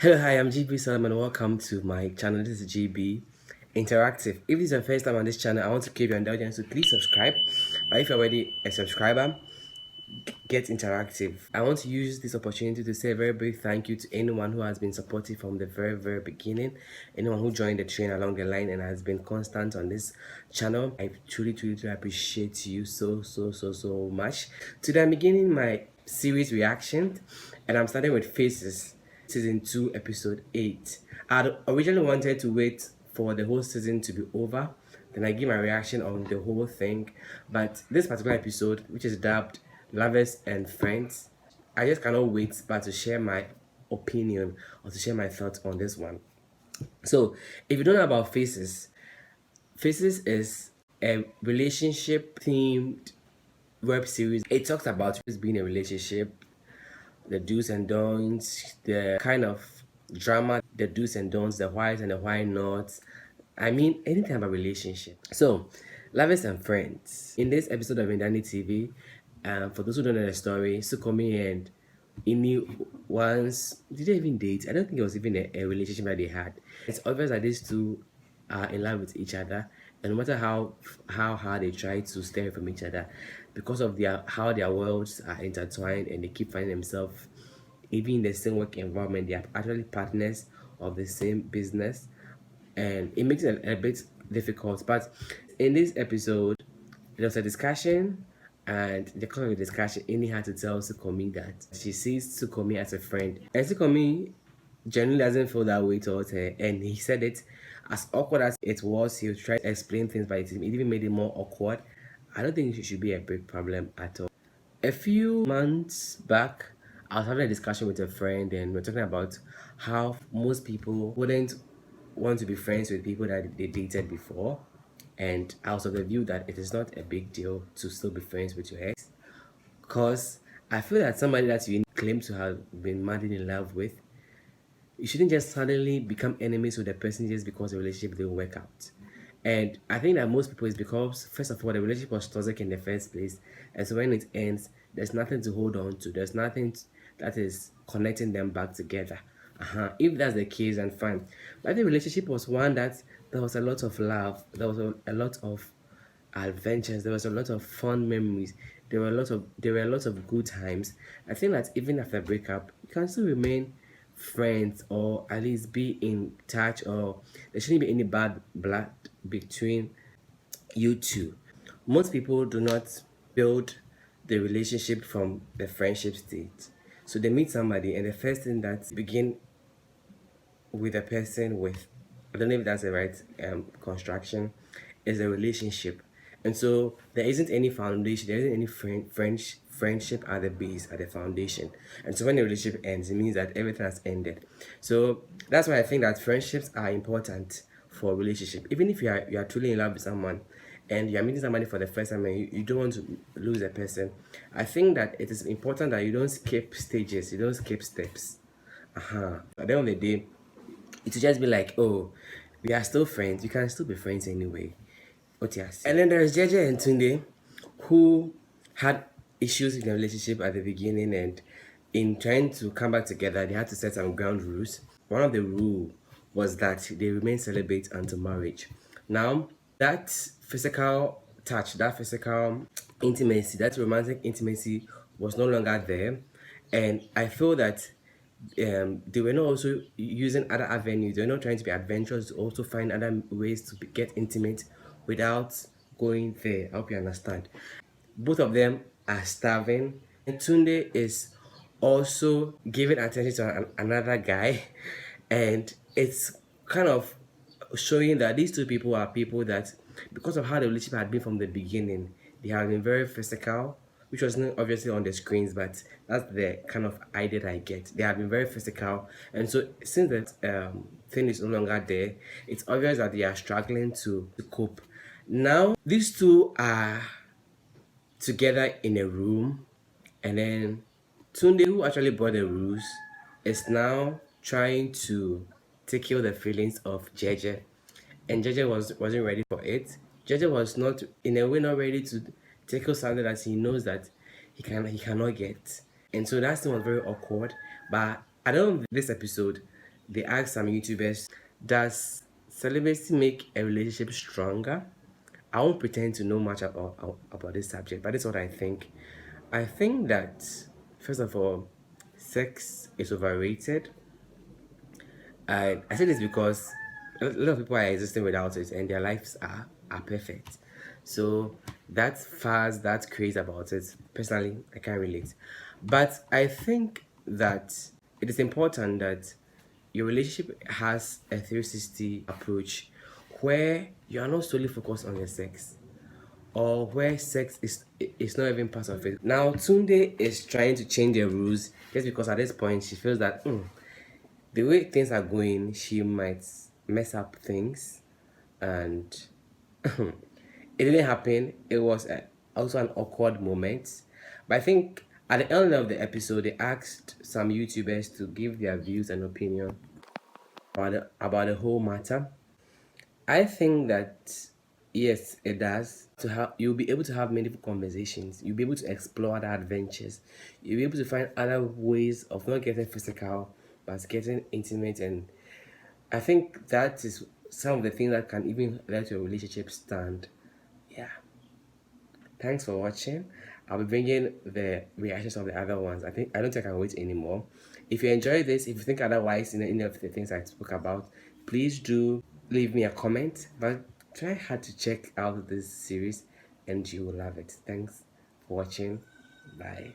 Hello, hi, I'm GB Salam and welcome to my channel. This is GB Interactive. If this is your first time on this channel, I want to keep your indulgence, so please subscribe. But if you're already a subscriber, get interactive. I want to use this opportunity to say a very big thank you to anyone who has been supportive from the very beginning, anyone who joined the train along the line and has been constant on this channel. I truly appreciate you so much. Today I'm beginning my series reaction and I'm starting with Faces, season 2 episode 8. I originally wanted to wait for the whole season to be over, then I give my reaction on the whole thing, but this particular episode, which is dubbed Lovers and Friends, I just cannot wait but to share my opinion or to share my thoughts on this one. So if you don't know about Faces, Faces is a relationship themed web series. It talks about being a relationship, the do's and don'ts, the kind of drama, the do's and don'ts, the whys and the why nots. I mean, anything about relationship. So, Lovers and Friends. In this episode of Indani TV, for those who don't know the story, Sukomi and Ini once, did they even date? I don't think it was even a relationship that they had. It's obvious that these two are in love with each other, and no matter how hard they try to stay from each other, because of how their worlds are intertwined and they keep finding themselves even in the same work environment, they are actually partners of the same business, and it makes it a bit difficult. But in this episode, there was a discussion, and the course of the discussion, Amy had to tell Sukomi that she sees Sukomi as a friend, and Sukomi generally doesn't feel that way towards her, and he said it as awkward as it was. He would try to explain things, but it even made it more awkward. I don't think it should be a big problem at all. A few months back, I was having a discussion with a friend, and we are talking about how most people wouldn't want to be friends with people that they dated before, and I was of the view that it is not a big deal to still be friends with your ex, because I feel that somebody that you claim to have been madly in love with, you shouldn't just suddenly become enemies with the person just because the relationship didn't work out. And I think that most people is because, first of all, the relationship was toxic in the first place, and so when it ends, there's nothing to hold on to. There's nothing that is connecting them back together. If that's the case, then fine. But the relationship was one that there was a lot of love, there was a lot of adventures, there was a lot of fun memories, there were a lot of good times. I think that even after breakup, you can still remain friends or at least be in touch, or there shouldn't be any bad blood between you two. Most people do not build the relationship from the friendship state. So they meet somebody, and the first thing that begin with a person with, I don't know if that's the right construction, is a relationship. And so there isn't any foundation, there isn't any friendship at the base, at the foundation. And so when the relationship ends, it means that everything has ended. So that's why I think that friendships are important for a relationship. Even if you are truly in love with someone and you are meeting somebody for the first time and you don't want to lose a person, I think that it is important that you don't skip stages, you don't skip steps. At the end of the day, it will just be like, oh, we are still friends. You can still be friends anyway. What yes. And then there's Jeje and Tunde, who had issues in the relationship at the beginning, and in trying to come back together, they had to set some ground rules. One of the rules was that they remain celibate until marriage. Now, that physical touch, that physical intimacy, that romantic intimacy was no longer there. And I feel that they were not also using other avenues. They were not trying to be adventurous to also find other ways to get intimate without going there. I hope you understand. Both of them are starving, and Tunde is also giving attention to another guy, and it's kind of showing that these two people are people that, because of how the relationship had been from the beginning, they have been very physical, which was not obviously on the screens, but that's the kind of idea that I get. They have been very physical, and so since that thing is no longer there, it's obvious that they are struggling to cope. Now, these two are together in a room, and then Tunde, who actually brought the rules, is now trying to tackle the feelings of Jeje, and Jeje wasn't ready for it. Jeje was not, in a way, not ready to tackle something that he knows that he cannot get, and so that thing was very awkward. But I don't know, this episode, they asked some YouTubers, does celibacy make a relationship stronger? I won't pretend to know much about this subject, but this is what I think. I think that, first of all, sex is overrated. I say this because a lot of people are existing without it and their lives are perfect. So that fuss, that craze about it, personally, I can't relate. But I think that it is important that your relationship has a 360 approach where you are not solely focused on your sex or where sex is not even part of it. Now, Tunde is trying to change the rules just because at this point she feels that the way things are going, she might mess up things, and it didn't happen. It was also an awkward moment, but I think at the end of the episode, they asked some YouTubers to give their views and opinion about the whole matter. I think that yes, it does. To have, you'll be able to have meaningful conversations. You'll be able to explore other adventures. You'll be able to find other ways of not getting physical, but getting intimate. And I think that is some of the things that can even let your relationship stand. Yeah. Thanks for watching. I'll be bringing the reactions of the other ones. I don't think I can wait anymore. If you enjoy this, if you think otherwise in any of the things I spoke about, please do leave me a comment. But try hard to check out this series and you will love it. Thanks for watching. Bye.